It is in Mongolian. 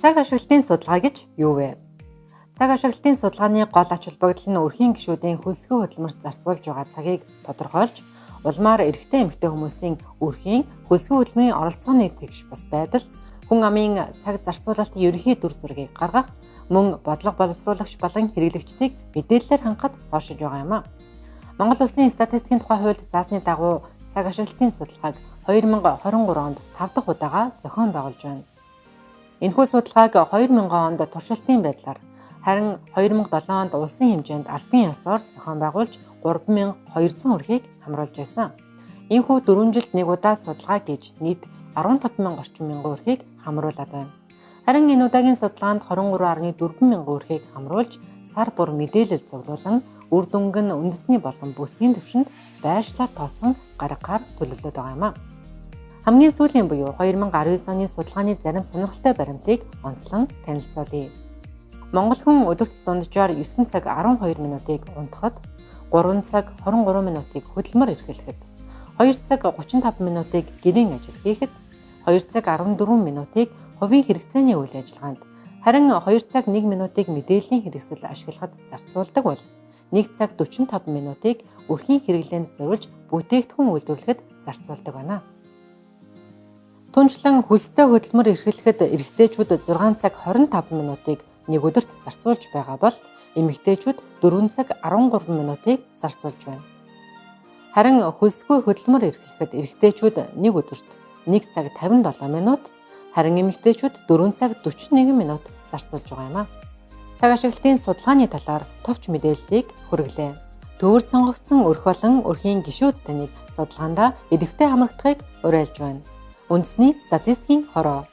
Цаг ашиглалтын судалгаа гэж юу вэ? Цаг ашиглалтын судалгааны гол ач холбогдол нь өрхийн гишүүдийн хөлсгөө хөдөлмөрт зарцуулж байгаа цагийг тодорхойлж, улмаар эрэгтэй эмэгтэй хүмүүсийн өрхийн хөлсгөө хөдөлмөрийн оролцооны тэгш бус байдал, хүн амын цаг зарцуулалтын ерөнхий дүр зургийг гаргах, мөн бодлого боловсруулагч болон хэрэглэгчдийг мэдээлэлээр хангахад оршиж байгаа юм а. Монгол Улсын статистикийн тухай хуульд заасны дагуу цаг ашиглалтын судалгааг 2023 онд 5 дахь удаага зохион байгуулж байна. Энэхүү судалгааг 2000 онд туршилтын байдлаар, харин 2007 онд улсын хэмжээнд албан ёсоор зохион байгуулж 3200 өрхийг хамруулж байсан. Энэхүү 4 жилд нэг удаа судалгаа гэж нийт 15,000 орчим мянган өрхийг хамруулад байна. Харин энэ удаагийн судалгаанд 23.4 мянган өрхийг хамруулж, сар бүр мэдээлэл цуглуулан, үр дүнг нь үндэсний болон бүсгийн түвшинд байршлаар тооцсон гаргаар төлөвлөд байгаа юм а. Хамгийн сүүлийн буюу 2019 оны судалгааны зарим сонирхолтой баримтыг онцлон танилцуулъя. Монгол хүн өдөрт дунджаар 9 цаг 12 минутыг унтахад, 3 цаг 23 минутыг хөдөлмөр эрхлэхэд, 2 цаг 35 минутыг гэрийн ажил хийхэд, 2 цаг 14 минутыг хувийн хэрэгцээний үйл ажиллагаанд, харин 2 цаг 1 минутыг мэдээллийн хэрэгсэл ашиглахад зарцуулдаг бол 1 цаг 45 минутыг өрхийн хэрэглээнд зориулж бүтээгдэхүүн үйлдвэрлэхэд зарцуулдаг байна. Түнчлэн хөлстэй хөдөлмөр эрхлэхэд эрэгтэйчүүд 6 цаг 25 минутыг нэг өдөрт зарцуулж байгаа бол эмэгтэйчүүд 4 цаг 13 минутыг зарцуулж байна. Харин хөлсгүй хөдөлмөр эрхлэхэд эрэгтэйчүүд нэг өдөрт 1 цаг 57 минут, харин эмэгтэйчүүд 4 цаг 41 минут зарцуулж байгаа юм а. Цаг ашиглалтын судалгааны талаар товч мэдээллийг хүргэлээ. Төвөрд сонгогдсон өрх болон өрхийн гишүүд таныг судалгаандаа идэвхтэй хамрагдахыг уриалж байна. Үндэсний статистикийн хороо.